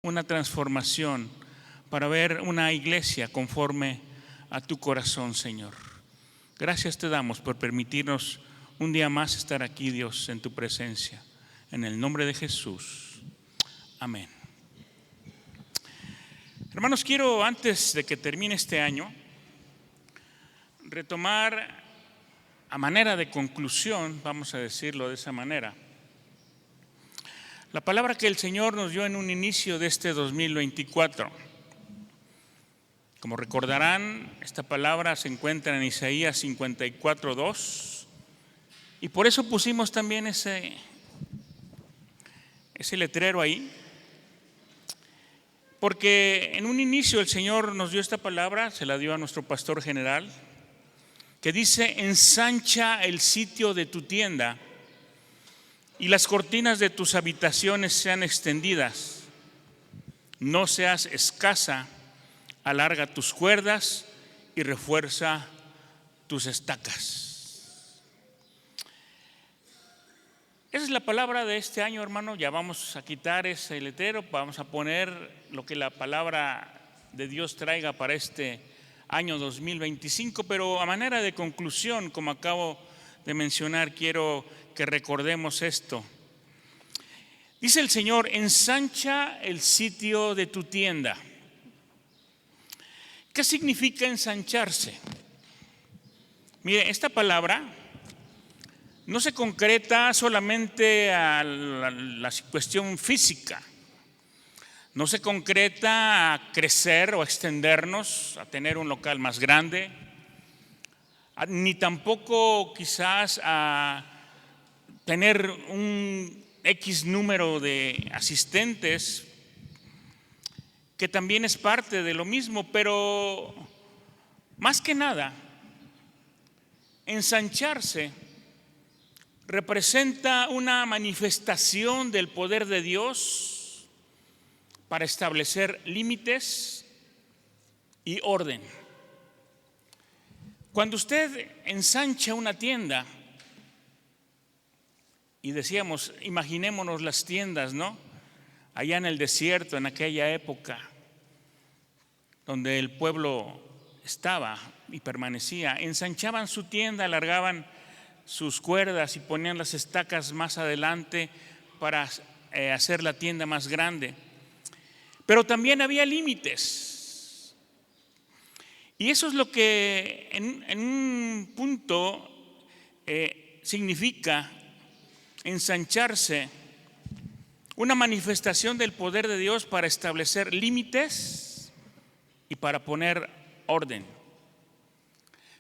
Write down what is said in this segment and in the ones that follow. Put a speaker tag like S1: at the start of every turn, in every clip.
S1: una transformación, para ver una iglesia conforme a tu corazón, Señor. Gracias te damos por permitirnos un día más estar aquí, Dios, en tu presencia. En el nombre de Jesús. Amén. Hermanos, quiero, antes de que termine este año, retomar a manera de conclusión, vamos a decirlo de esa manera, la palabra que el Señor nos dio en un inicio de este 2024. Como recordarán, esta palabra se encuentra en Isaías 54:2, y por eso pusimos también ese letrero ahí, porque en un inicio el Señor nos dio esta palabra, se la dio a nuestro pastor general, que dice: ensancha el sitio de tu tienda y las cortinas de tus habitaciones sean extendidas, no seas escasa, alarga tus cuerdas y refuerza tus estacas. Esa es la palabra de este año, hermano. Ya vamos a quitar ese letrero, vamos a poner lo que la palabra de Dios traiga para este año 2025, pero a manera de conclusión, como acabo de mencionar, quiero que recordemos esto. Dice el Señor: ensancha el sitio de tu tienda. ¿Qué significa ensancharse? Mire, esta palabra no se concreta solamente a la cuestión física, no se concreta a crecer o extendernos, a tener un local más grande, ni tampoco quizás a tener un X número de asistentes, que también es parte de lo mismo, pero más que nada, ensancharse representa una manifestación del poder de Dios para establecer límites y orden. Cuando usted ensancha una tienda, y decíamos, imaginémonos las tiendas, ¿no? Allá en el desierto, en aquella época, donde el pueblo estaba y permanecía, ensanchaban su tienda, alargaban sus cuerdas y ponían las estacas más adelante para hacer la tienda más grande. Pero también había límites. Y eso es lo que en un punto significa ensancharse, una manifestación del poder de Dios para establecer límites y para poner orden.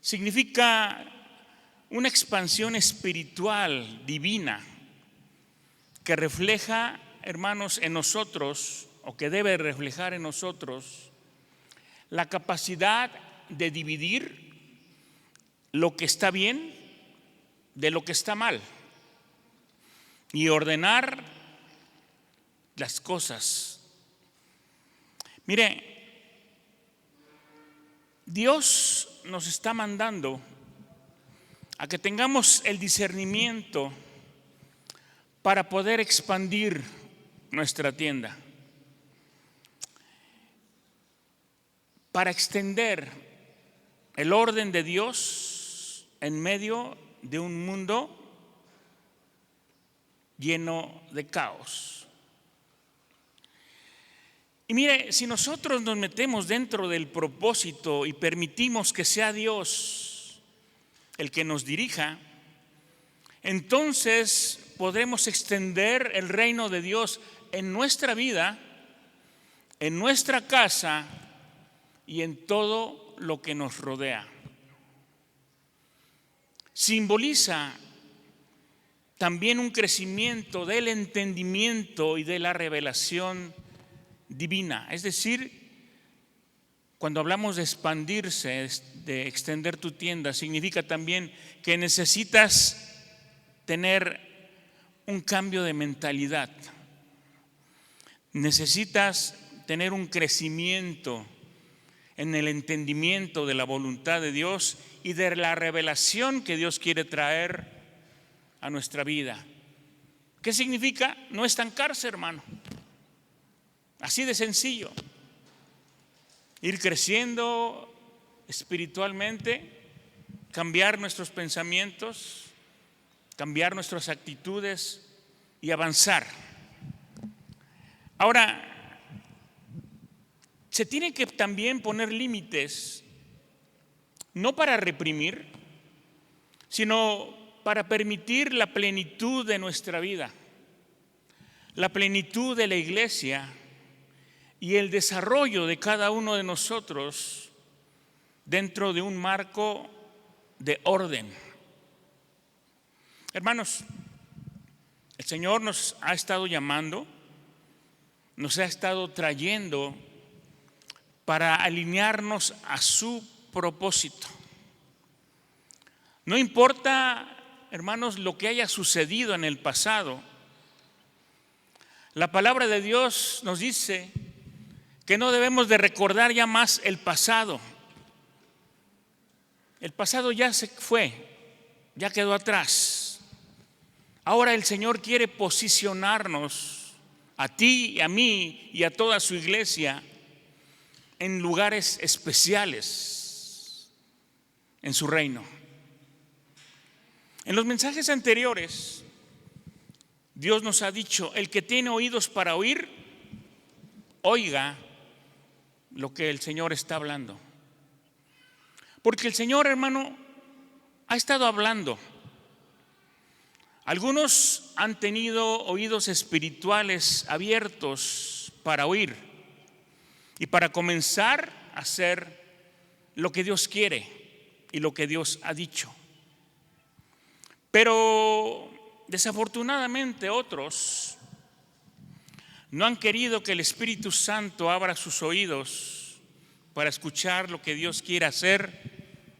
S1: Significa una expansión espiritual divina que refleja, hermanos, en nosotros, o que debe reflejar en nosotros, la capacidad de dividir lo que está bien de lo que está mal y ordenar las cosas. Mire, Dios nos está mandando a que tengamos el discernimiento para poder expandir nuestra tienda, para extender el orden de Dios en medio de un mundo lleno de caos. Y mire, si nosotros nos metemos dentro del propósito y permitimos que sea Dios el que nos dirija, entonces podremos extender el reino de Dios en nuestra vida, en nuestra casa y en todo lo que nos rodea. Simboliza también un crecimiento del entendimiento y de la revelación divina. Es decir, cuando hablamos de expandirse, de extender tu tienda, significa también que necesitas tener un cambio de mentalidad. Necesitas tener un crecimiento en el entendimiento de la voluntad de Dios y de la revelación que Dios quiere traer a nuestra vida. ¿Qué significa? No estancarse, hermano. Así de sencillo. Ir creciendo espiritualmente, cambiar nuestros pensamientos, cambiar nuestras actitudes y avanzar. Ahora, se tienen que también poner límites, no para reprimir, sino para permitir la plenitud de nuestra vida, la plenitud de la iglesia y el desarrollo de cada uno de nosotros dentro de un marco de orden. Hermanos, el Señor nos ha estado llamando, nos ha estado trayendo para alinearnos a su propósito. No importa, hermanos, lo que haya sucedido en el pasado. La palabra de Dios nos dice que no debemos de recordar ya más el pasado. El pasado ya se fue, ya quedó atrás. Ahora el Señor quiere posicionarnos a ti y a mí y a toda su iglesia en lugares especiales en su reino. En los mensajes anteriores, Dios nos ha dicho: el que tiene oídos para oír, oiga lo que el Señor está hablando. Porque el Señor, hermano, ha estado hablando. Algunos han tenido oídos espirituales abiertos para oír y para comenzar a hacer lo que Dios quiere y lo que Dios ha dicho. Pero desafortunadamente otros no han querido que el Espíritu Santo abra sus oídos para escuchar lo que Dios quiere hacer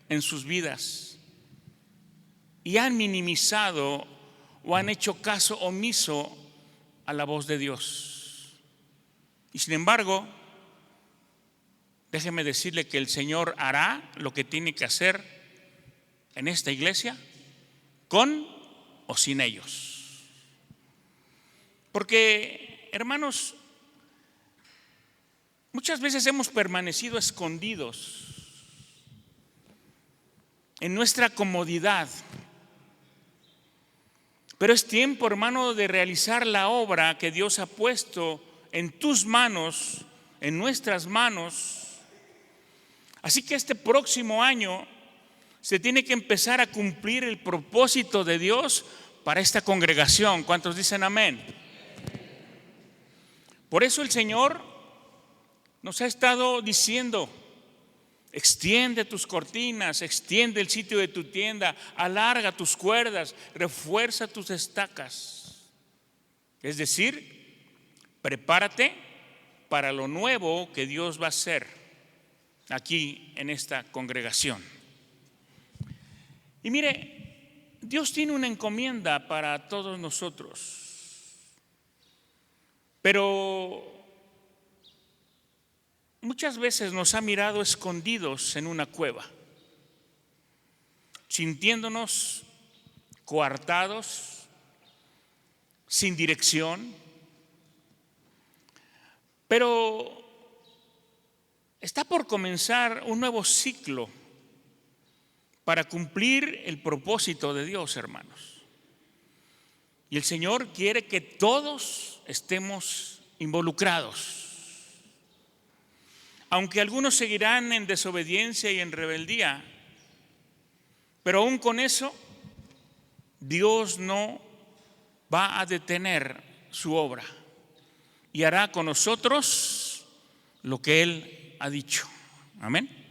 S1: en sus vidas, y han minimizado o han hecho caso omiso a la voz de Dios. Y sin embargo, déjeme decirle que el Señor hará lo que tiene que hacer en esta iglesia, con o sin ellos. Porque, hermanos, muchas veces hemos permanecido escondidos en nuestra comodidad. Pero es tiempo, hermano, de realizar la obra que Dios ha puesto en tus manos, en nuestras manos. Así que este próximo año se tiene que empezar a cumplir el propósito de Dios para esta congregación. ¿Cuántos dicen amén? Por eso el Señor nos ha estado diciendo: extiende tus cortinas, extiende el sitio de tu tienda, alarga tus cuerdas, refuerza tus estacas. Es decir, prepárate para lo nuevo que Dios va a hacer aquí en esta congregación. Y mire, Dios tiene una encomienda para todos nosotros, pero muchas veces nos ha mirado escondidos en una cueva, sintiéndonos coartados, sin dirección. Pero está por comenzar un nuevo ciclo para cumplir el propósito de Dios, hermanos. Y el Señor quiere que todos estemos involucrados. Aunque algunos seguirán en desobediencia y en rebeldía, pero aún con eso, Dios no va a detener su obra y hará con nosotros lo que Él ha dicho. Amén.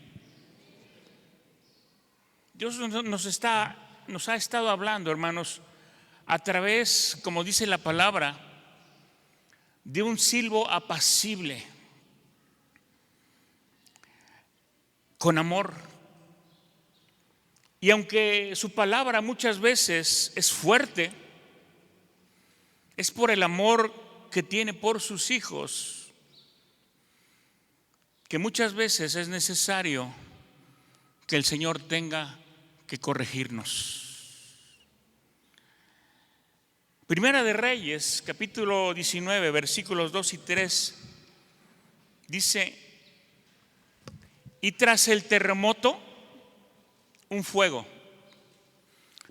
S1: Dios nos ha estado hablando, hermanos, a través, como dice la palabra, de un silbo apacible, con amor. Y aunque su palabra muchas veces es fuerte, es por el amor que tiene por sus hijos, que muchas veces es necesario que el Señor tenga que corregirnos. Primera de Reyes, capítulo 19, versículos 2 y 3, Dice, y tras el terremoto, un fuego.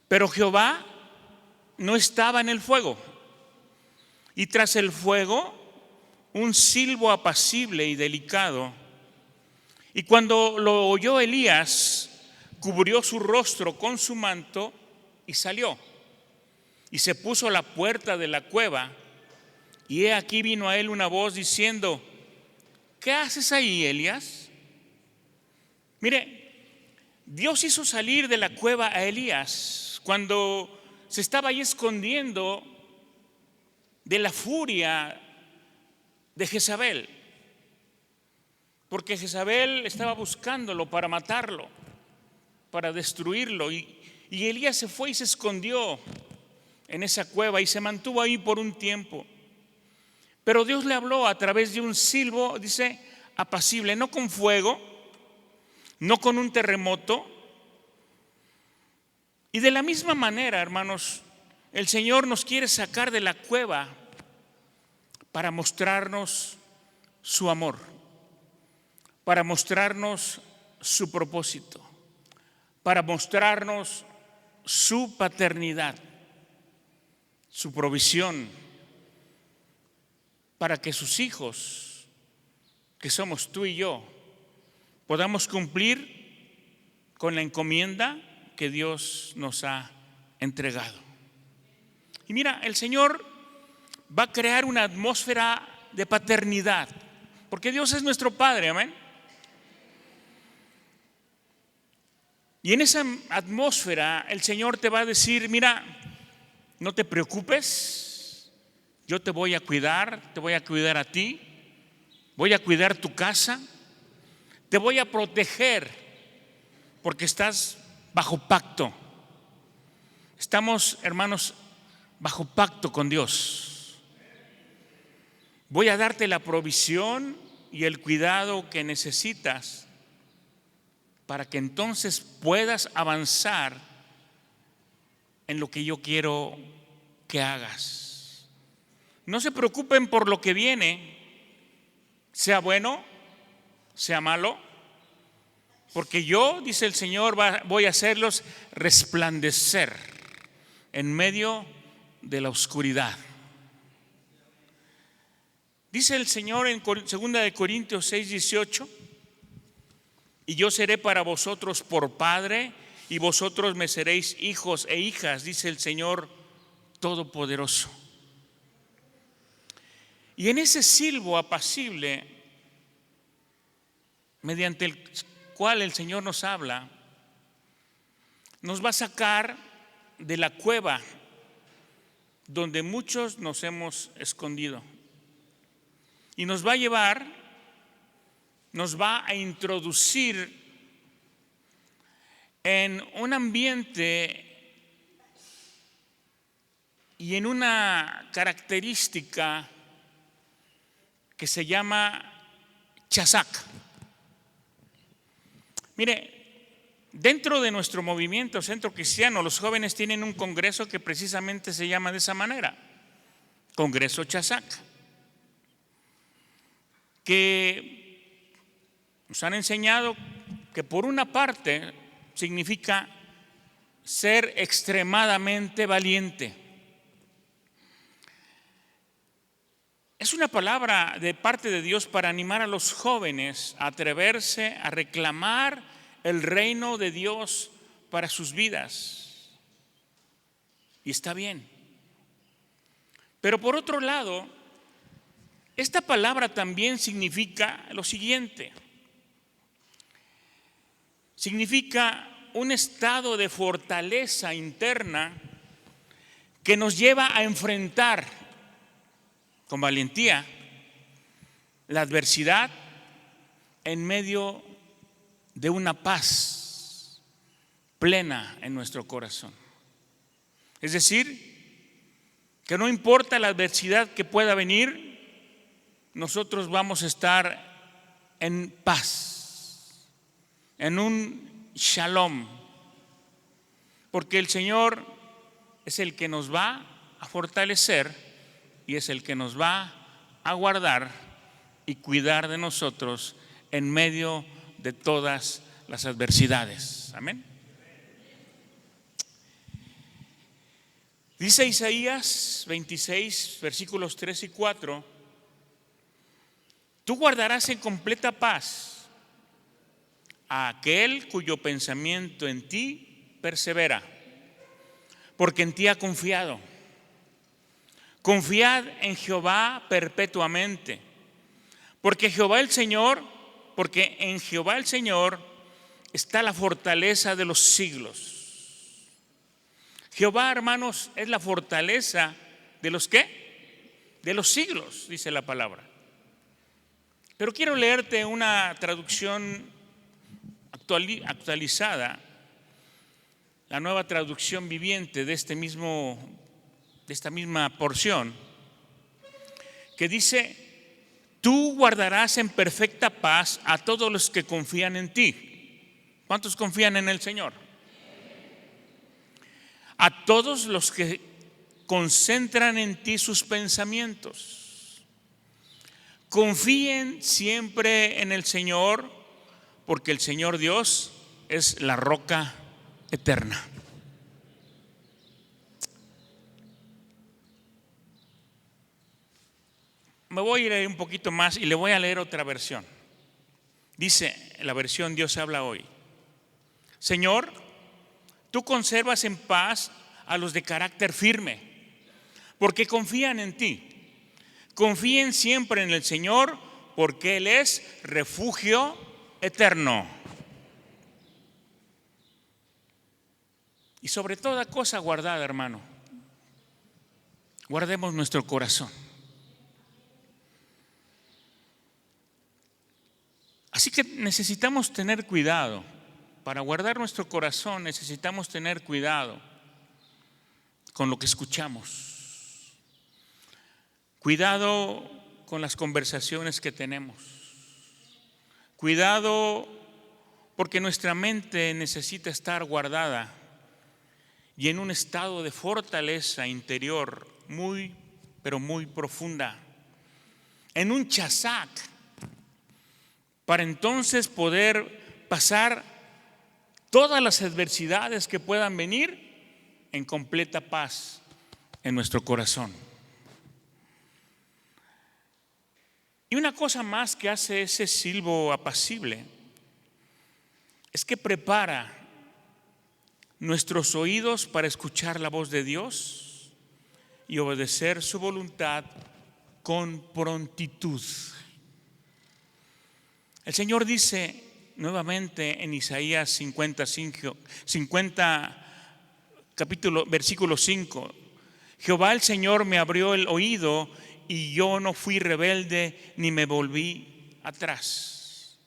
S1: Pero Jehová no estaba en el fuego. Y tras el fuego, un silbo apacible y delicado. Y cuando lo oyó Elías, cubrió su rostro con su manto y salió. Y se puso a la puerta de la cueva. Y he aquí vino a él una voz diciendo, ¿qué haces ahí, Elías? Mire, Dios hizo salir de la cueva a Elías cuando se estaba ahí escondiendo de la furia de Jezabel, porque Jezabel estaba buscándolo para matarlo, para destruirlo, y Elías se fue y se escondió en esa cueva y se mantuvo ahí por un tiempo. Pero Dios le habló a través de un silbo, dice, apacible, no con fuego, no con un terremoto. Y de la misma manera, hermanos, el Señor nos quiere sacar de la cueva para mostrarnos su amor, para mostrarnos su propósito, para mostrarnos su paternidad, su provisión, para que sus hijos, que somos tú y yo, podamos cumplir con la encomienda que Dios nos ha entregado. Y mira, el Señor va a crear una atmósfera de paternidad, porque Dios es nuestro Padre, amén. Y en esa atmósfera el Señor te va a decir, mira, no te preocupes, yo te voy a cuidar a ti, voy a cuidar tu casa, te voy a proteger, porque estás bajo pacto. Estamos, hermanos, bajo pacto con Dios. Voy a darte la provisión y el cuidado que necesitas para que entonces puedas avanzar en lo que yo quiero que hagas. No se preocupen por lo que viene, sea bueno, sea malo, porque yo, dice el Señor, voy a hacerlos resplandecer en medio de la oscuridad. Dice el Señor en 2 Corintios 6:18, y yo seré para vosotros por padre, y vosotros me seréis hijos e hijas, dice el Señor Todopoderoso. Y en ese silbo apacible, mediante el cual el Señor nos habla, nos va a sacar de la cueva donde muchos nos hemos escondido y nos va a llevar, nos va a introducir en un ambiente y en una característica que se llama Chazac. Mire, dentro de nuestro movimiento Centro Cristiano, los jóvenes tienen un congreso que precisamente se llama de esa manera, Congreso Chazac, que nos han enseñado que por una parte significa ser extremadamente valiente. Es una palabra de parte de Dios para animar a los jóvenes a atreverse a reclamar el reino de Dios para sus vidas. Y está bien. Pero por otro lado, esta palabra también significa lo siguiente. Significa un estado de fortaleza interna que nos lleva a enfrentar con valentía la adversidad en medio de una paz plena en nuestro corazón. Es decir, que no importa la adversidad que pueda venir, nosotros vamos a estar en paz, en un shalom, porque el Señor es el que nos va a fortalecer y es el que nos va a guardar y cuidar de nosotros en medio de todas las adversidades. Amén. Dice Isaías 26, versículos 3 y 4: tú guardarás en completa paz a aquel cuyo pensamiento en ti persevera, porque en ti ha confiado. Confiad en Jehová perpetuamente, porque en Jehová el Señor está la fortaleza de los siglos. Jehová, hermanos, es la fortaleza de los ¿qué? De los siglos, dice la palabra. Pero quiero leerte una traducción actualizada, la Nueva Traducción Viviente de esta misma porción, que dice: tú guardarás en perfecta paz a todos los que confían en ti. ¿Cuántos confían en el Señor? A todos los que concentran en ti sus pensamientos. Confíen siempre en el Señor, porque el Señor Dios es la roca eterna. Me voy a ir un poquito más y le voy a leer otra versión. Dice la versión Dios habla hoy: Señor, tú conservas en paz a los de carácter firme, porque confían en ti. Confíen siempre en el Señor, porque Él es refugio eterno. Y sobre toda cosa guardada, hermano, guardemos nuestro corazón. Así que necesitamos tener cuidado. Para guardar nuestro corazón necesitamos tener cuidado con lo que escuchamos. Cuidado con las conversaciones que tenemos. Cuidado porque nuestra mente necesita estar guardada y en un estado de fortaleza interior muy, pero muy profunda. En un chazac, para entonces poder pasar todas las adversidades que puedan venir en completa paz en nuestro corazón. Y una cosa más que hace ese silbo apacible es que prepara nuestros oídos para escuchar la voz de Dios y obedecer su voluntad con prontitud. El Señor dice nuevamente en Isaías 50 capítulo, versículo 5: Jehová el Señor me abrió el oído y yo no fui rebelde ni me volví atrás.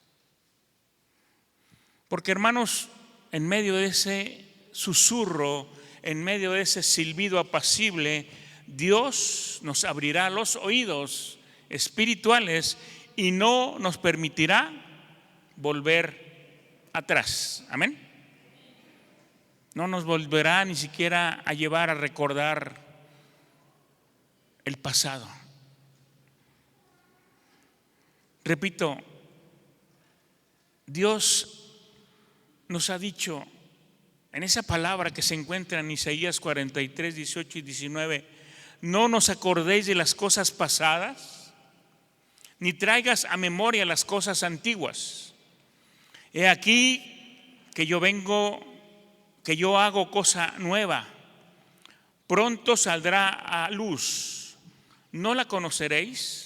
S1: Porque, hermanos, en medio de ese susurro, en medio de ese silbido apacible, Dios nos abrirá los oídos espirituales y no nos permitirá volver atrás. Amén. No nos volverá ni siquiera a llevar a recordar el pasado. Repito, Dios nos ha dicho en esa palabra que se encuentra en Isaías 43, 18 y 19: no nos acordéis de las cosas pasadas, ni traigas a memoria las cosas antiguas. He aquí que yo hago cosa nueva, pronto saldrá a luz, ¿no la conoceréis?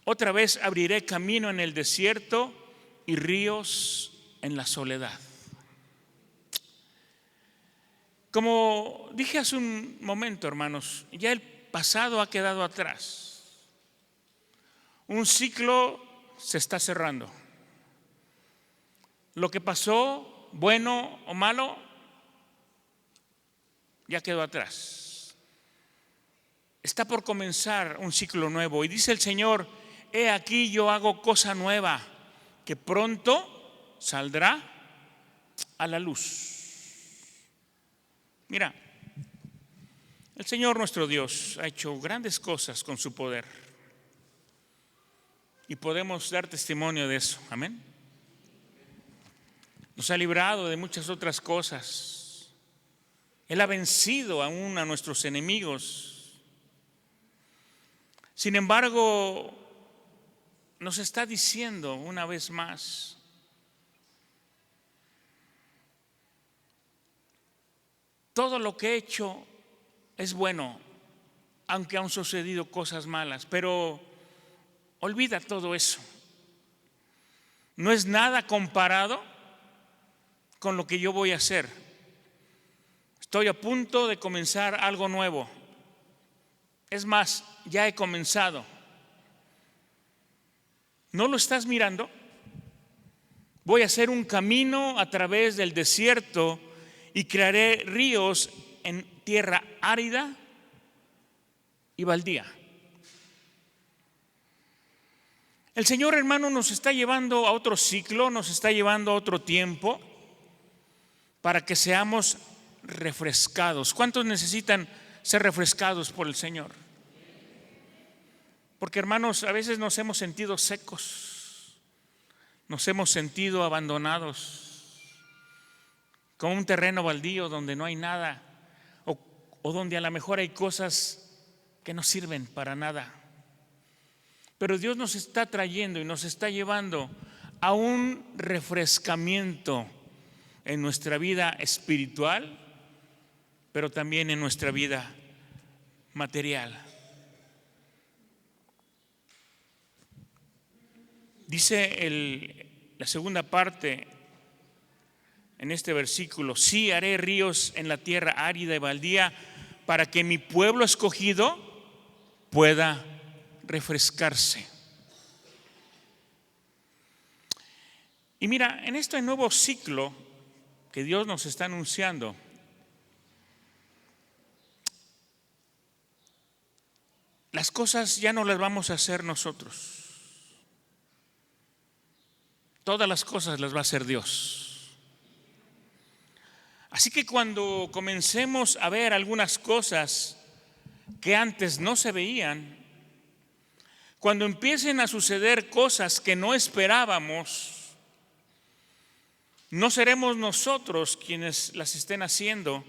S1: Otra vez abriré camino en el desierto y ríos en la soledad. Como dije hace un momento, hermanos, ya el pasado ha quedado atrás. Un ciclo se está cerrando. Lo que pasó, bueno o malo, ya quedó atrás. Está por comenzar un ciclo nuevo. Y dice el Señor: he aquí yo hago cosa nueva, que pronto saldrá a la luz. Mira, el Señor nuestro Dios ha hecho grandes cosas con su poder. y podemos dar testimonio de eso. Amén. Nos ha librado de muchas otras cosas. Él ha vencido aún a nuestros enemigos. Sin embargo, nos está diciendo una vez más: todo lo que he hecho es bueno, aunque han sucedido cosas malas, pero olvida todo eso. No es nada comparado con lo que yo voy a hacer. Estoy a punto de comenzar algo nuevo. Es más, ya he comenzado. ¿No lo estás mirando? Voy a hacer un camino a través del desierto y crearé ríos en tierra árida y baldía. El Señor, hermano, nos está llevando a otro ciclo, nos está llevando a otro tiempo para que seamos refrescados. ¿Cuántos necesitan ser refrescados por el Señor? Porque, hermanos, a veces nos hemos sentido secos, nos hemos sentido abandonados, como un terreno baldío donde no hay nada, o donde a lo mejor hay cosas que no sirven para nada. Pero Dios nos está trayendo y nos está llevando a un refrescamiento en nuestra vida espiritual, pero también en nuestra vida material. Dice la segunda parte en este versículo: sí, haré ríos en la tierra árida y baldía para que mi pueblo escogido pueda refrescarse. Y mira, en este nuevo ciclo que Dios nos está anunciando, las cosas ya no las vamos a hacer nosotros. Todas las cosas las va a hacer Dios. Así que cuando comencemos a ver algunas cosas que antes no se veían, cuando empiecen a suceder cosas que no esperábamos, no seremos nosotros quienes las estén haciendo,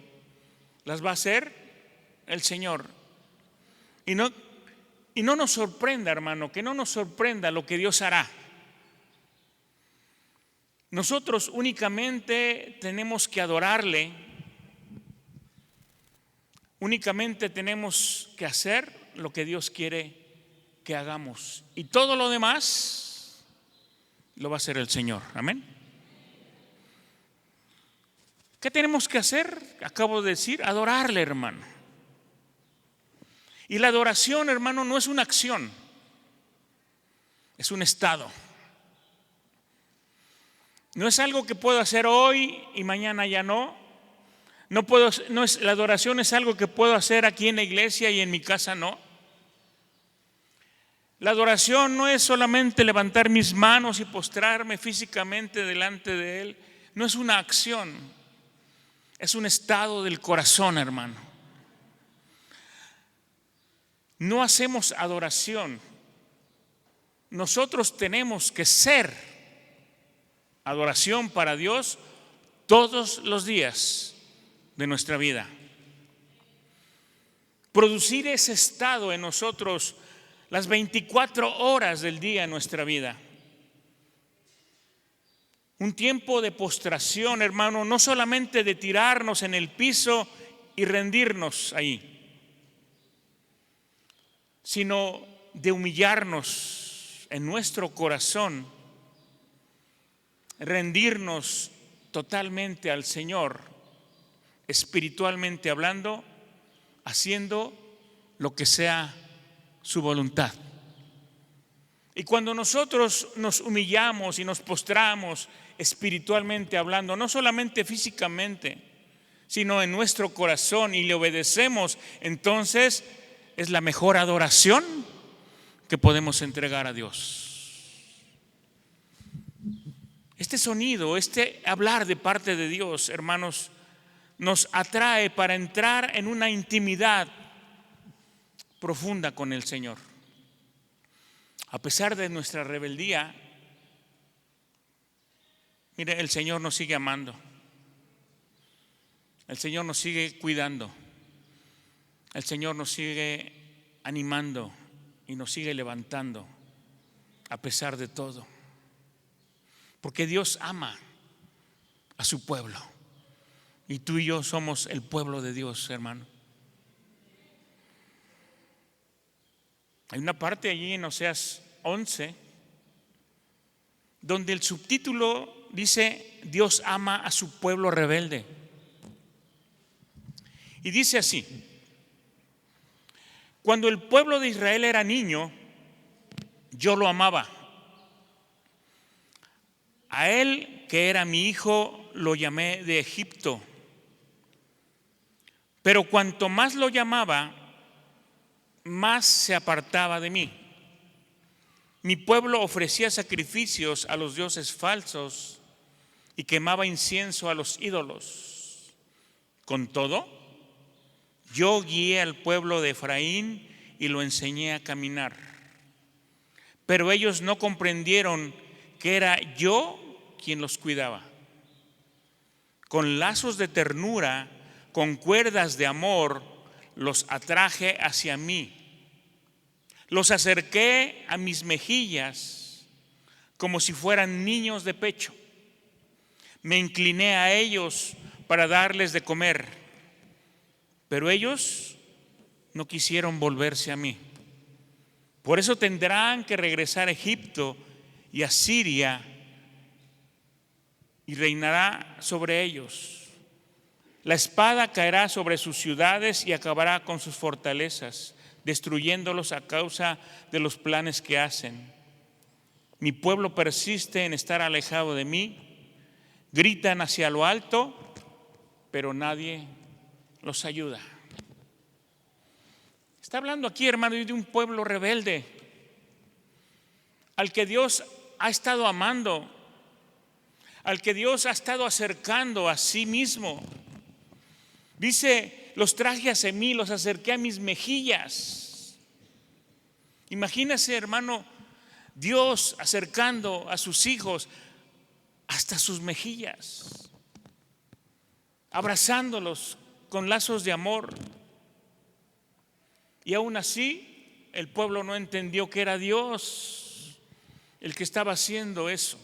S1: las va a hacer el Señor. Y no nos sorprenda, hermano, que no nos sorprenda lo que Dios hará. Nosotros únicamente tenemos que adorarle, únicamente tenemos que hacer lo que Dios quiere que hagamos, y todo lo demás lo va a hacer el Señor. Amén. ¿Qué tenemos que hacer? Acabo de decir, adorarle, hermano. Y la adoración, hermano, no es una acción, es un estado. No es algo que puedo hacer hoy y mañana ya no. La adoración es algo que puedo hacer aquí en la iglesia y en mi casa no. La adoración no es solamente levantar mis manos y postrarme físicamente delante de Él. No es una acción, es un estado del corazón, hermano. No hacemos adoración. Nosotros tenemos que ser adoración para Dios todos los días de nuestra vida. Producir ese estado en nosotros las 24 horas del día en nuestra vida. Un tiempo de postración, hermano, no solamente de tirarnos en el piso y rendirnos ahí, sino de humillarnos en nuestro corazón, rendirnos totalmente al Señor, espiritualmente hablando, haciendo lo que sea su voluntad. Y cuando nosotros nos humillamos y nos postramos espiritualmente hablando, no solamente físicamente, sino en nuestro corazón, y le obedecemos, entonces es la mejor adoración que podemos entregar a Dios. Este sonido, este hablar de parte de Dios, hermanos, nos atrae para entrar en una intimidad profunda con el Señor. A pesar de nuestra rebeldía, mire, el Señor nos sigue amando. El Señor nos sigue cuidando. El Señor nos sigue animando y nos sigue levantando a pesar de todo. Porque Dios ama a su pueblo. Y tú y yo somos el pueblo de Dios, hermano. Hay una parte allí en Oseas 11 donde el subtítulo dice: Dios ama a su pueblo rebelde. Y dice así: cuando el pueblo de Israel era niño, yo lo amaba. A él, que era mi hijo, lo llamé de Egipto. Pero cuanto más lo llamaba, más se apartaba de mí. Mi pueblo ofrecía sacrificios a los dioses falsos y quemaba incienso a los ídolos. Con todo, yo guié al pueblo de Efraín y lo enseñé a caminar. Pero ellos no comprendieron que era yo quien los cuidaba. Con lazos de ternura, con cuerdas de amor, los atraje hacia mí. Los acerqué a mis mejillas como si fueran niños de pecho. Me incliné a ellos para darles de comer, pero ellos no quisieron volverse a mí. Por eso tendrán que regresar a Egipto y a Siria, y reinará sobre ellos. La espada caerá sobre sus ciudades y acabará con sus fortalezas, destruyéndolos a causa de los planes que hacen. Mi pueblo persiste en estar alejado de mí. Gritan hacia lo alto, pero nadie los ayuda. Está hablando aquí, hermano, de un pueblo rebelde al que Dios ha estado amando, al que Dios ha estado acercando a sí mismo. Dice: los traje hacia mí, los acerqué a mis mejillas. Imagínese, hermano, Dios acercando a sus hijos hasta sus mejillas, abrazándolos con lazos de amor. Y aún así, el pueblo no entendió que era Dios el que estaba haciendo eso.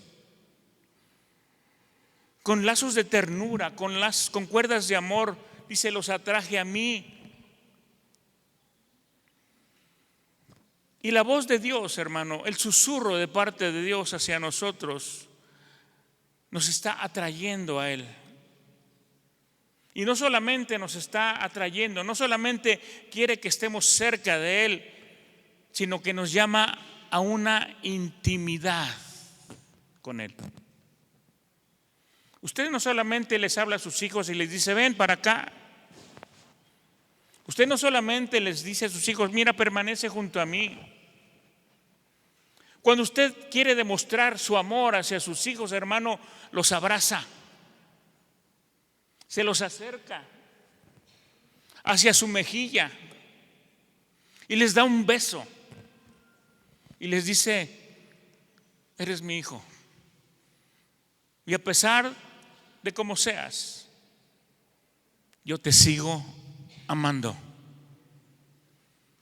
S1: Con lazos de ternura, con cuerdas de amor, dice: los atraje a mí. Y la voz de Dios, hermano, el susurro de parte de Dios hacia nosotros, nos está atrayendo a Él. Y no solamente nos está atrayendo, no solamente quiere que estemos cerca de Él, sino que nos llama a una intimidad con Él. Usted no solamente les habla a sus hijos y les dice: ven para acá. Usted no solamente les dice a sus hijos: mira, permanece junto a mí. Cuando usted quiere demostrar su amor hacia sus hijos, hermano, los abraza, se los acerca hacia su mejilla y les da un beso y les dice: eres mi hijo. Y a pesar de cómo seas, yo te sigo amando.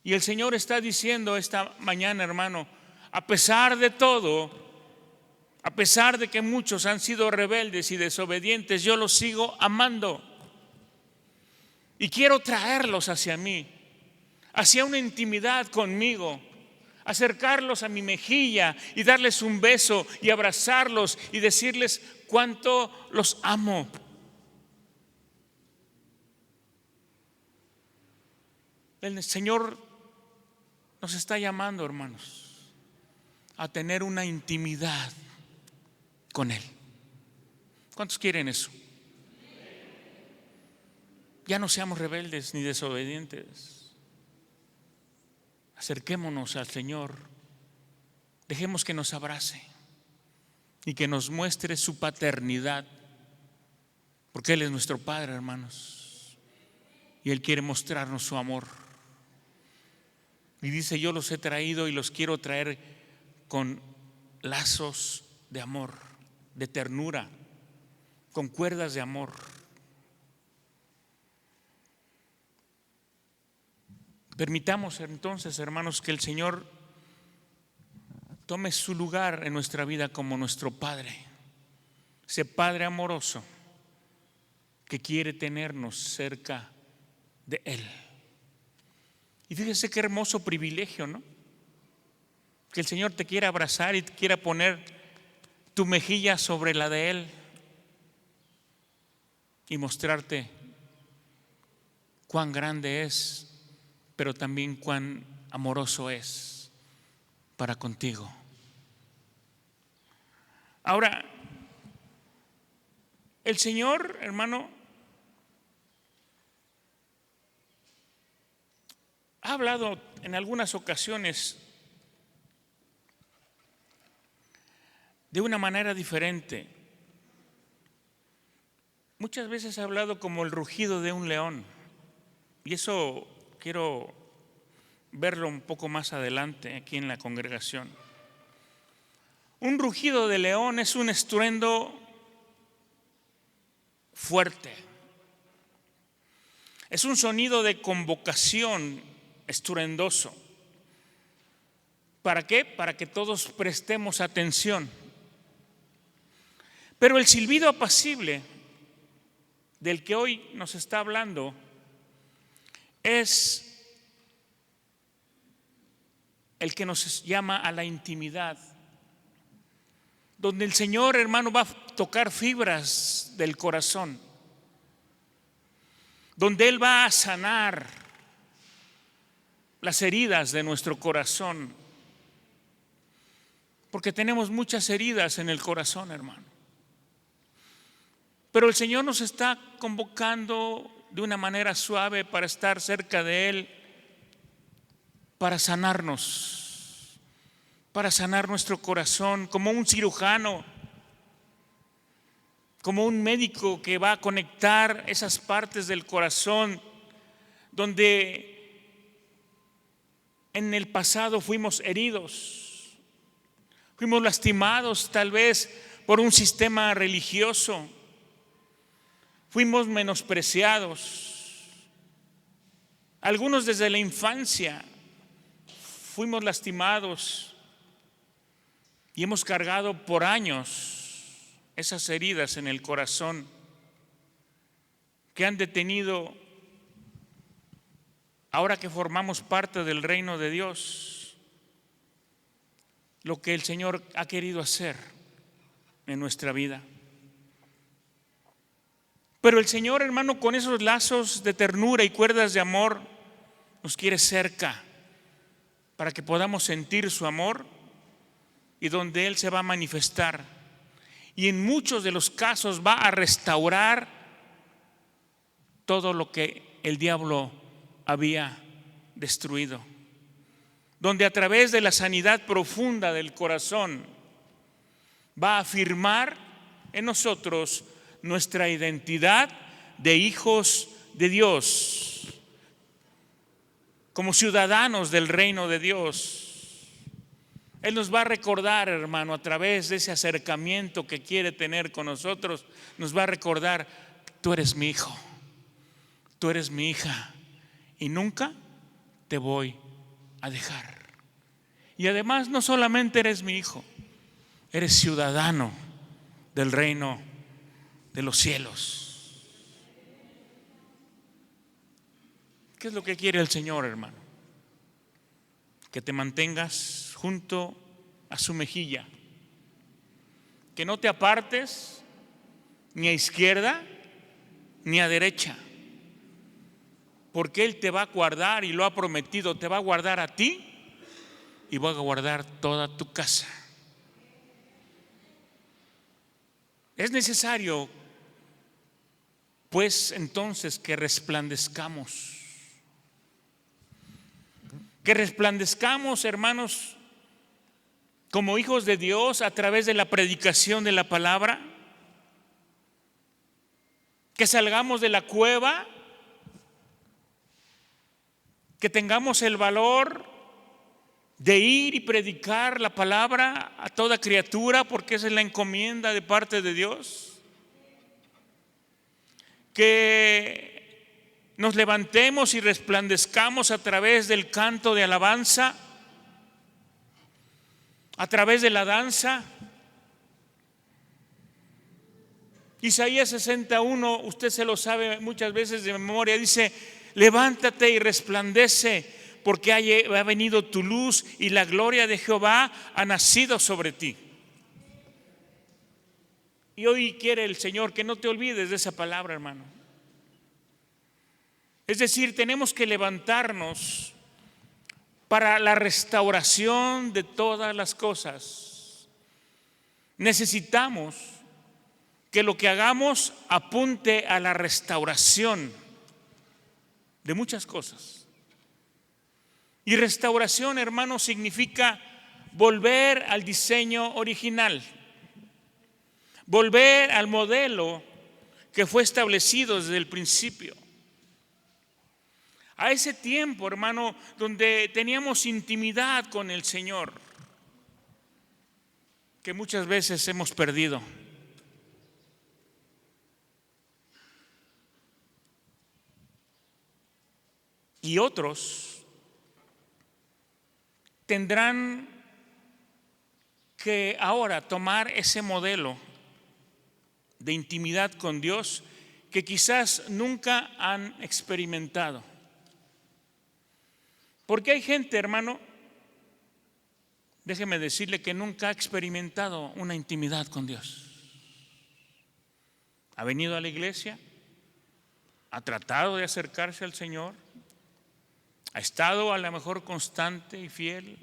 S1: Y el Señor está diciendo esta mañana, hermano: a pesar de todo, a pesar de que muchos han sido rebeldes y desobedientes, yo los sigo amando. Y quiero traerlos hacia mí, hacia una intimidad conmigo, acercarlos a mi mejilla y darles un beso y abrazarlos y decirles cuánto los amo. El Señor nos está llamando, hermanos, a tener una intimidad con Él. ¿Cuántos quieren eso? Ya no seamos rebeldes ni desobedientes. Acerquémonos al Señor. Dejemos que nos abrace y que nos muestre su paternidad, porque Él es nuestro Padre, hermanos, y Él quiere mostrarnos su amor. Y dice: yo los he traído y los quiero traer con lazos de amor, de ternura, con cuerdas de amor. Permitamos entonces, hermanos, que el Señor tome su lugar en nuestra vida como nuestro Padre, ese Padre amoroso que quiere tenernos cerca de Él. Y fíjese qué hermoso privilegio, ¿no? Que el Señor te quiera abrazar y te quiera poner tu mejilla sobre la de Él y mostrarte cuán grande es, pero también cuán amoroso es para contigo. Ahora, el Señor, hermano, ha hablado en algunas ocasiones de una manera diferente. Muchas veces ha hablado como el rugido de un león, y eso quiero verlo un poco más adelante aquí en la congregación. Un rugido de león es un estruendo fuerte, es un sonido de convocación estruendoso. ¿Para qué? Para que todos prestemos atención. Pero el silbido apacible del que hoy nos está hablando es el que nos llama a la intimidad, donde el Señor, hermano, va a tocar fibras del corazón, donde Él va a sanar las heridas de nuestro corazón, porque tenemos muchas heridas en el corazón, hermano. Pero el Señor nos está convocando de una manera suave para estar cerca de Él, para sanarnos, para sanar nuestro corazón, como un cirujano, como un médico que va a conectar esas partes del corazón donde en el pasado fuimos heridos, fuimos lastimados tal vez por un sistema religioso, fuimos menospreciados, algunos desde la infancia fuimos lastimados y hemos cargado por años esas heridas en el corazón que han detenido, ahora que formamos parte del reino de Dios, lo que el Señor ha querido hacer en nuestra vida. Pero el Señor, hermano, con esos lazos de ternura y cuerdas de amor, nos quiere cerca para que podamos sentir su amor y donde Él se va a manifestar. Y en muchos de los casos va a restaurar todo lo que el diablo había destruido. Donde a través de la sanidad profunda del corazón va a afirmar en nosotros nuestra identidad de hijos de Dios, como ciudadanos del reino de Dios. Él nos va a recordar, hermano, a través de ese acercamiento que quiere tener con nosotros, nos va a recordar: tú eres mi hijo, tú eres mi hija y nunca te voy a dejar. Y además no solamente eres mi hijo, eres ciudadano del reino de los cielos. ¿Qué es lo que quiere el Señor, hermano? Que te mantengas junto a su mejilla, que no te apartes ni a izquierda ni a derecha, porque Él te va a guardar y lo ha prometido, te va a guardar a ti y va a guardar toda tu casa. Es necesario, pues, entonces que resplandezcamos, hermanos, como hijos de Dios a través de la predicación de la palabra, que salgamos de la cueva, que tengamos el valor de ir y predicar la palabra a toda criatura, porque esa es la encomienda de parte de Dios. Que nos levantemos y resplandezcamos a través del canto de alabanza, a través de la danza. Isaías 61, usted se lo sabe muchas veces de memoria, dice: levántate y resplandece, porque ha venido tu luz y la gloria de Jehová ha nacido sobre ti. Y hoy quiere el Señor que no te olvides de esa palabra, hermano. Es decir, tenemos que levantarnos para la restauración de todas las cosas. Necesitamos que lo que hagamos apunte a la restauración de muchas cosas. Y restauración, hermano, significa volver al diseño original, volver al modelo que fue establecido desde el principio. A ese tiempo, hermano, donde teníamos intimidad con el Señor, que muchas veces hemos perdido. Y otros tendrán que ahora tomar ese modelo de intimidad con Dios que quizás nunca han experimentado. Porque hay gente, hermano, déjeme decirle, que nunca ha experimentado una intimidad con Dios. Ha venido a la iglesia, ha tratado de acercarse al Señor, ha estado a lo mejor constante y fiel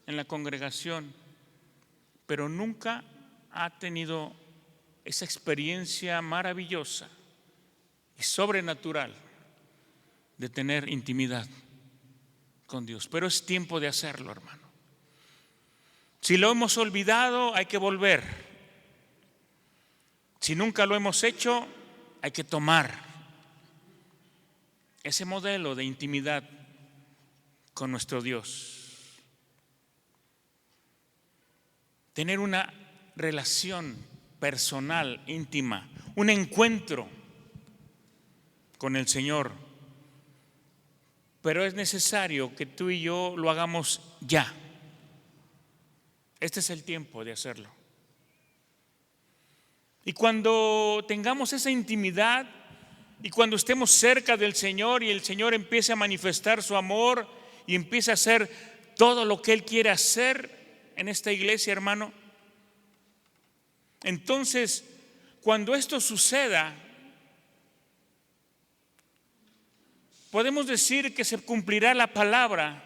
S1: en la congregación, pero nunca ha tenido esa experiencia maravillosa y sobrenatural de tener intimidad con Dios. Pero es tiempo de hacerlo, hermano. Si lo hemos olvidado, hay que volver. Si nunca lo hemos hecho, hay que tomar ese modelo de intimidad con nuestro Dios. Tener una relación personal, íntima, un encuentro con el Señor. Pero es necesario que tú y yo lo hagamos ya. Este es el tiempo de hacerlo. Y cuando tengamos esa intimidad y cuando estemos cerca del Señor y el Señor empiece a manifestar su amor y empiece a hacer todo lo que Él quiere hacer en esta iglesia, hermano, entonces, cuando esto suceda, podemos decir que se cumplirá la palabra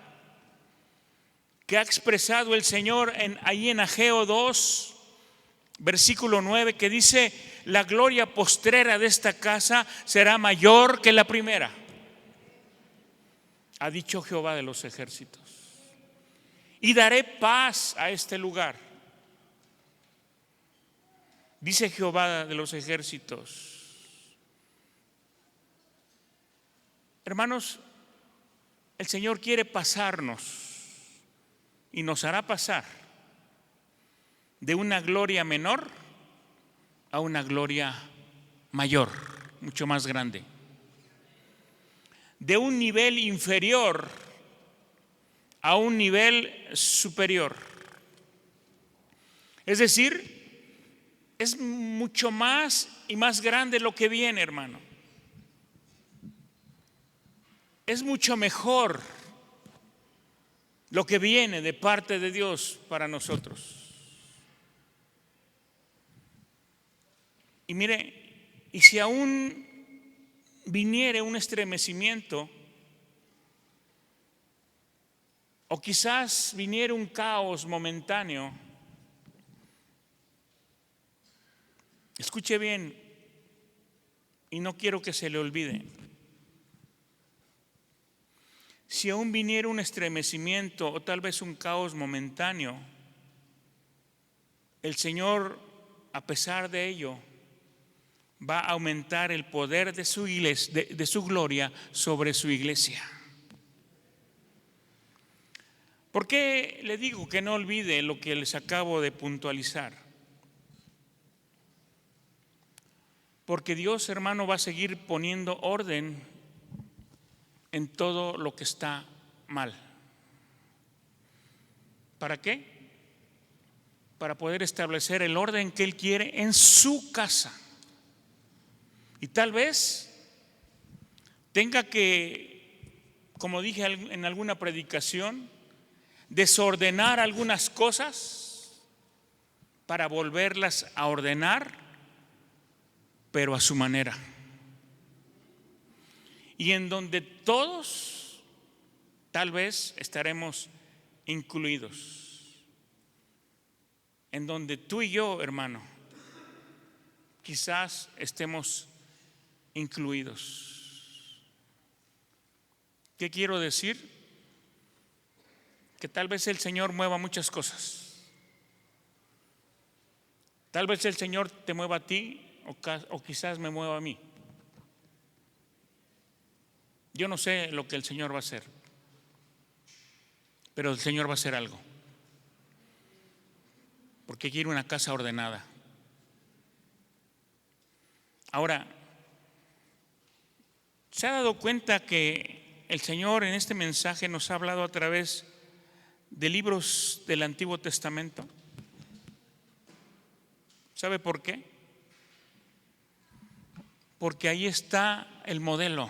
S1: que ha expresado el Señor ahí en Ageo 2, versículo 9, que dice: la gloria postrera de esta casa será mayor que la primera, ha dicho Jehová de los ejércitos, y daré paz a este lugar, dice Jehová de los ejércitos. Hermanos, el Señor quiere pasarnos y nos hará pasar de una gloria menor a una gloria mayor, mucho más grande. De un nivel inferior a un nivel superior. Es decir, es mucho más y más grande lo que viene, hermano. Es mucho mejor lo que viene de parte de Dios para nosotros. Y mire, y si aún viniere un estremecimiento, o quizás viniera un caos momentáneo, escuche bien, y no quiero que se le olvide. Si aún viniera un estremecimiento o tal vez un caos momentáneo, el Señor, a pesar de ello, va a aumentar el poder de su iglesia, de su gloria sobre su iglesia. ¿Por qué le digo que no olvide lo que les acabo de puntualizar? Porque Dios, hermano, va a seguir poniendo orden en todo lo que está mal. ¿Para qué? Para poder establecer el orden que Él quiere en su casa. Y tal vez tenga que, como dije en alguna predicación, desordenar algunas cosas para volverlas a ordenar, pero a su manera. Y en donde todos tal vez estaremos incluidos. En donde tú y yo, hermano, quizás estemos incluidos. ¿Qué quiero decir? Que tal vez el Señor mueva muchas cosas. Tal vez el Señor te mueva a ti o quizás me mueva a mí. Yo no sé lo que el Señor va a hacer, pero el Señor va a hacer algo. Porque quiere una casa ordenada. Ahora, ¿se ha dado cuenta que el Señor en este mensaje nos ha hablado a través de libros del Antiguo Testamento? ¿Sabe por qué? Porque ahí está el modelo.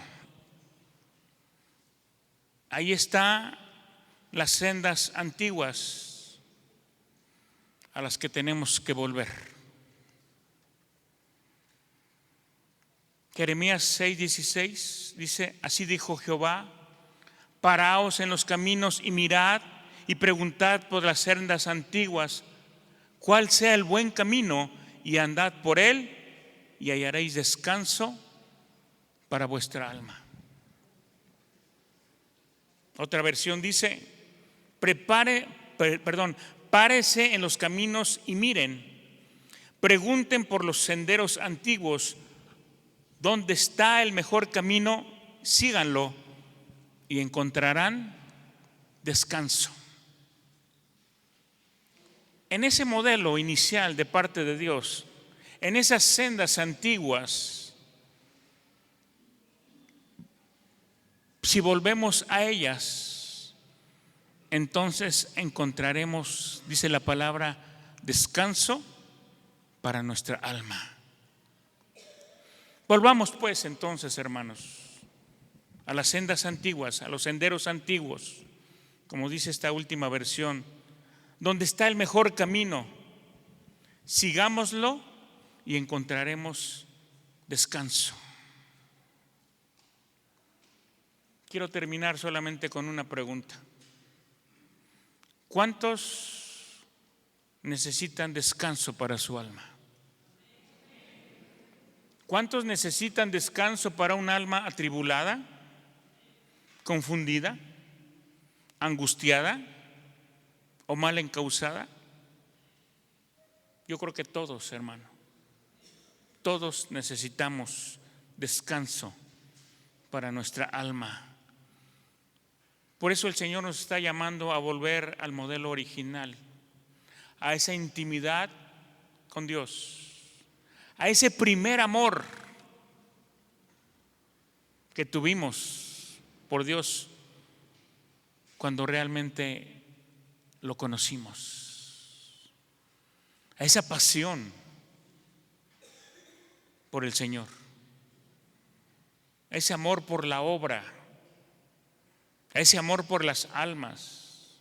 S1: Ahí están las sendas antiguas a las que tenemos que volver. Jeremías 6:16 dice: así dijo Jehová, paraos en los caminos y mirad y preguntad por las sendas antiguas, cuál sea el buen camino, y andad por él y hallaréis descanso para vuestra alma. Otra versión dice: párese en los caminos y miren, pregunten por los senderos antiguos, dónde está el mejor camino, síganlo y encontrarán descanso. En ese modelo inicial de parte de Dios, en esas sendas antiguas, si volvemos a ellas, entonces encontraremos, dice la palabra, descanso para nuestra alma. Volvamos pues entonces, hermanos, a las sendas antiguas, a los senderos antiguos, como dice esta última versión, donde está el mejor camino. Sigámoslo y encontraremos descanso. Quiero terminar solamente con una pregunta. ¿Cuántos necesitan descanso para su alma? ¿Cuántos necesitan descanso para un alma atribulada, confundida, angustiada o mal encauzada? Yo creo que todos, hermano, todos necesitamos descanso para nuestra alma. Por eso el Señor nos está llamando a volver al modelo original, a esa intimidad con Dios, a ese primer amor que tuvimos por Dios cuando realmente lo conocimos, a esa pasión por el Señor, a ese amor por la obra, a ese amor por las almas,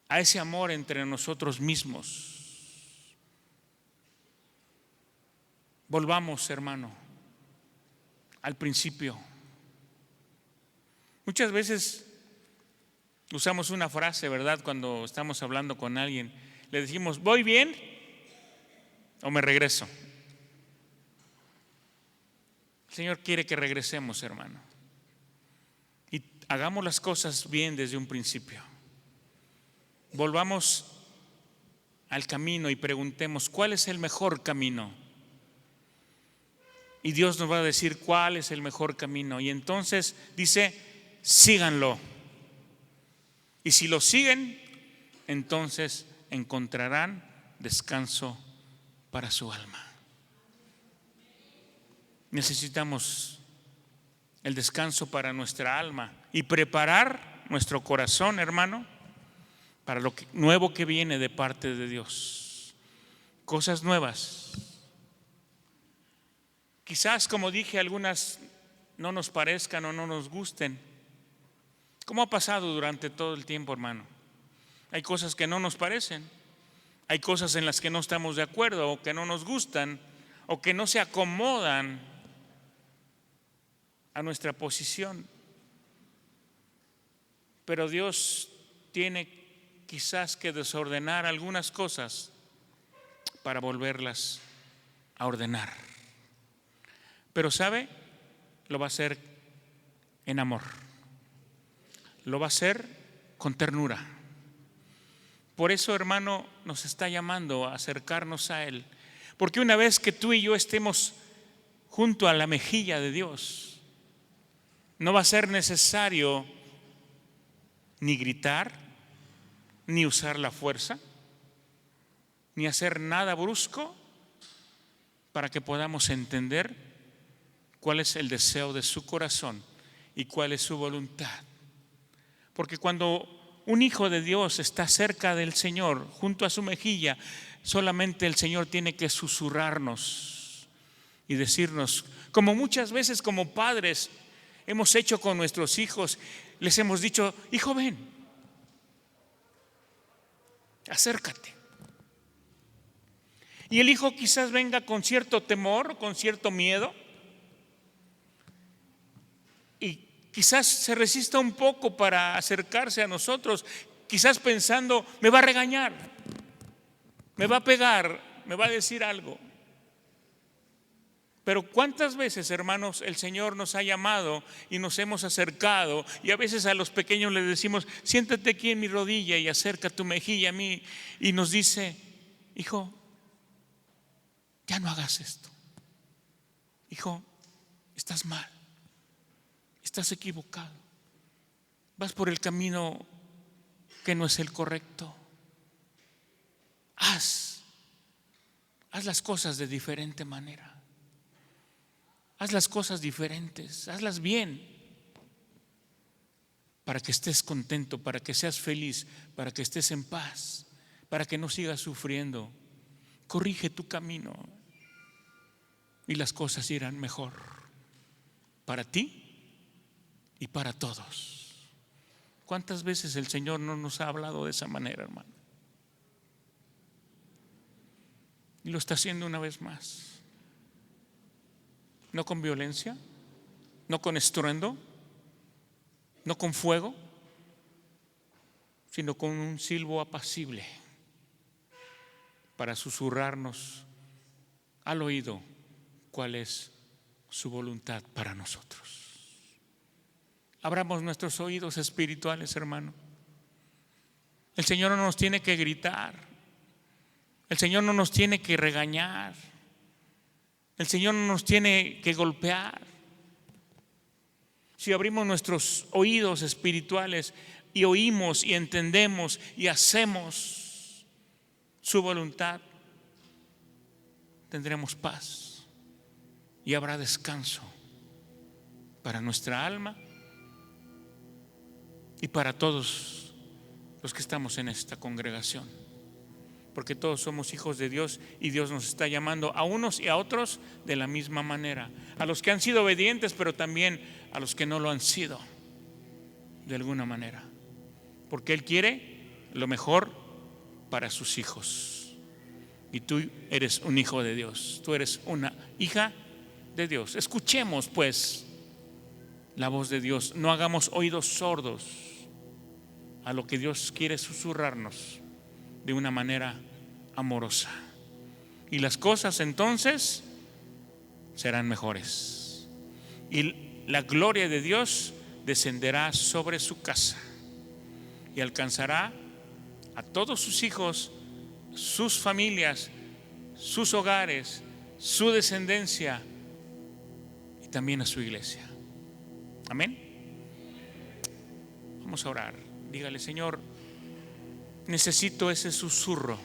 S1: a ese amor entre nosotros mismos. Volvamos, hermano, al principio. Muchas veces usamos una frase, ¿verdad? Cuando estamos hablando con alguien, le decimos: ¿voy bien o me regreso? El Señor quiere que regresemos, hermano, y hagamos las cosas bien desde un principio. Volvamos al camino y preguntemos: ¿cuál es el mejor camino? Y Dios nos va a decir cuál es el mejor camino. Y entonces dice: síganlo. Y si lo siguen, entonces encontrarán descanso para su alma. Necesitamos el descanso para nuestra alma y preparar nuestro corazón, hermano, para lo nuevo que viene de parte de Dios. Cosas nuevas. Quizás, como dije, algunas no nos parezcan o no nos gusten. ¿Cómo ha pasado durante todo el tiempo, hermano? Hay cosas que no nos parecen. Hay cosas en las que no estamos de acuerdo o que no nos gustan o que no se acomodan a nuestra posición. Pero Dios tiene quizás que desordenar algunas cosas para volverlas a ordenar. Pero ¿sabe? Lo va a hacer en amor. Lo va a hacer con ternura. Por eso, hermano, nos está llamando a acercarnos a Él. Porque una vez que tú y yo estemos junto a la mejilla de Dios, no va a ser necesario ni gritar, ni usar la fuerza, ni hacer nada brusco para que podamos entender cuál es el deseo de su corazón y cuál es su voluntad. Porque cuando un hijo de Dios está cerca del Señor, junto a su mejilla, solamente el Señor tiene que susurrarnos y decirnos, como muchas veces como padres hemos hecho con nuestros hijos, les hemos dicho: hijo, ven, acércate. Y el hijo quizás venga con cierto temor, con cierto miedo, y quizás se resista un poco para acercarse a nosotros, quizás pensando: me va a regañar, me va a pegar, me va a decir algo. Pero ¿cuántas veces, hermanos, el Señor nos ha llamado y nos hemos acercado? Y a veces a los pequeños les decimos: siéntate aquí en mi rodilla y acerca tu mejilla a mí. Y nos dice: hijo, ya no hagas esto. Hijo, estás mal. Estás equivocado. Vas por el camino que no es el correcto. Haz las cosas de diferente manera. Haz las cosas diferentes, hazlas bien, para que estés contento, para que seas feliz, para que estés en paz, para que no sigas sufriendo. Corrige tu camino y las cosas irán mejor para ti y para todos. ¿Cuántas veces el Señor no nos ha hablado de esa manera, hermano? Y lo está haciendo una vez más. No con violencia, no con estruendo, no con fuego, sino con un silbo apacible para susurrarnos al oído cuál es su voluntad para nosotros. Abramos nuestros oídos espirituales, hermano. El Señor no nos tiene que gritar, el Señor no nos tiene que regañar, el Señor no nos tiene que golpear. Si abrimos nuestros oídos espirituales y oímos y entendemos y hacemos su voluntad, tendremos paz y habrá descanso para nuestra alma y para todos los que estamos en esta congregación. Porque todos somos hijos de Dios y Dios nos está llamando a unos y a otros de la misma manera. A los que han sido obedientes, pero también a los que no lo han sido, de alguna manera. Porque Él quiere lo mejor para sus hijos. Y tú eres un hijo de Dios, tú eres una hija de Dios. Escuchemos pues la voz de Dios, no hagamos oídos sordos a lo que Dios quiere susurrarnos de una manera amorosa. Y las cosas entonces serán mejores. Y la gloria de Dios descenderá sobre su casa y alcanzará a todos sus hijos, sus familias, sus hogares, su descendencia y también a su iglesia. Amén. Vamos a orar. Dígale: Señor, necesito ese susurro,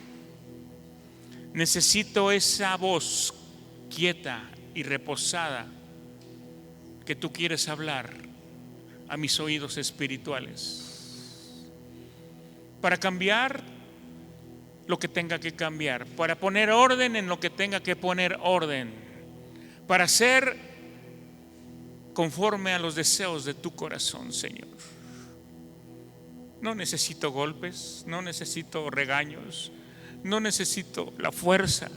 S1: necesito esa voz quieta y reposada que tú quieres hablar a mis oídos espirituales, para cambiar lo que tenga que cambiar, para poner orden en lo que tenga que poner orden, para ser conforme a los deseos de tu corazón, Señor. No necesito golpes, no necesito regaños, no necesito la fuerza.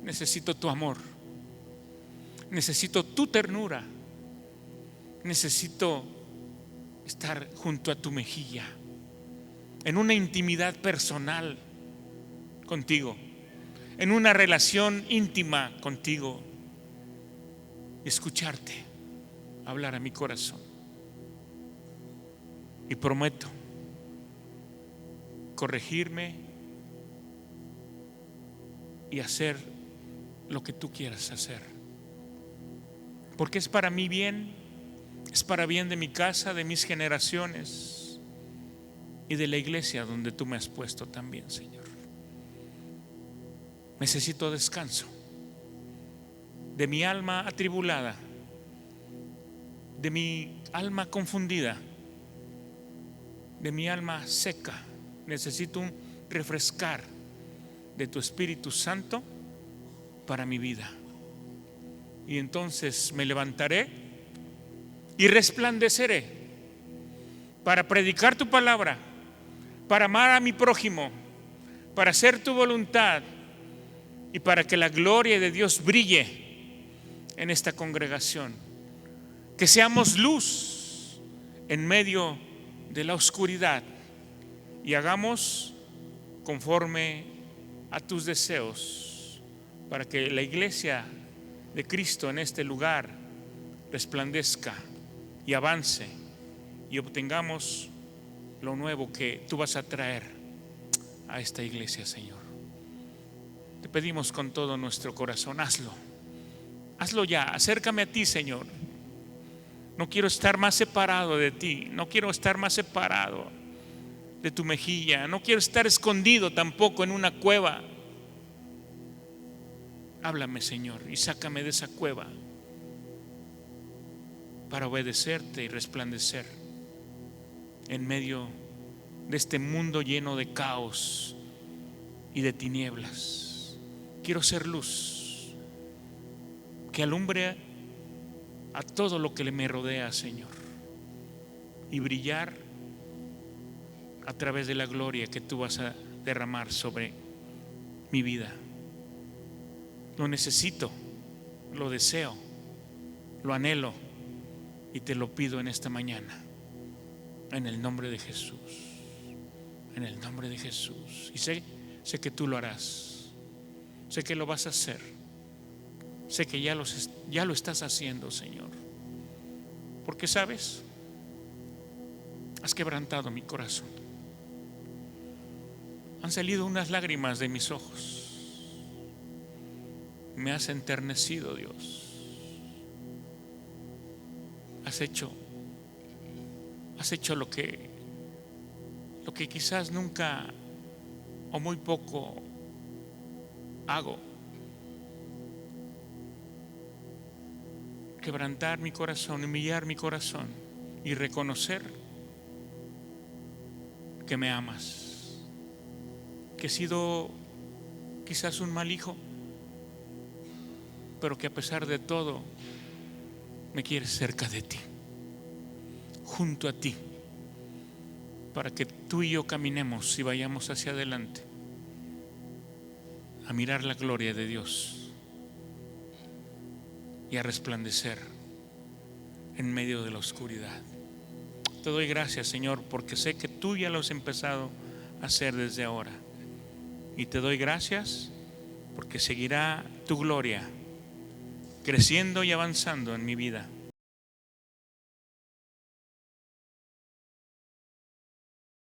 S1: Necesito tu amor, necesito tu ternura, necesito estar junto a tu mejilla, en una intimidad personal contigo, en una relación íntima contigo, y escucharte hablar a mi corazón. Y prometo corregirme y hacer lo que tú quieras hacer, porque es para mi bien, es para bien de mi casa, de mis generaciones y de la iglesia donde tú me has puesto también, Señor. Necesito descanso de mi alma atribulada, de mi alma confundida, de mi alma seca. Necesito un refrescar de tu Espíritu Santo para mi vida. Y entonces me levantaré y resplandeceré para predicar tu palabra, para amar a mi prójimo, para hacer tu voluntad y para que la gloria de Dios brille en esta congregación. Que seamos luz en medio de la oscuridad y hagamos conforme a tus deseos, para que la iglesia de Cristo en este lugar resplandezca y avance y obtengamos lo nuevo que tú vas a traer a esta iglesia, Señor. Te pedimos con todo nuestro corazón: hazlo ya, acércame a ti, Señor. No quiero estar más separado de ti, no quiero estar más separado de tu mejilla, no quiero estar escondido tampoco en una cueva. Háblame, Señor, y sácame de esa cueva para obedecerte y resplandecer en medio de este mundo lleno de caos y de tinieblas. Quiero ser luz que alumbre a todo lo que me rodea, Señor, y brillar a través de la gloria que tú vas a derramar sobre mi vida. Lo necesito, lo deseo, lo anhelo y te lo pido en esta mañana, en el nombre de Jesús, en el nombre de Jesús. Y sé que tú lo harás, sé que lo vas a hacer, sé que ya lo estás haciendo, Señor, porque sabes, has quebrantado mi corazón, han salido unas lágrimas de mis ojos. Me has enternecido, Dios. Has hecho lo que quizás nunca o muy poco hago. Quebrantar mi corazón, humillar mi corazón y reconocer que me amas, que he sido quizás un mal hijo, pero que a pesar de todo me quieres cerca de ti, junto a ti, para que tú y yo caminemos y vayamos hacia adelante a mirar la gloria de Dios y a resplandecer en medio de la oscuridad. Te doy gracias, Señor, porque sé que tú ya lo has empezado a hacer desde ahora, y te doy gracias porque seguirá tu gloria creciendo y avanzando en mi vida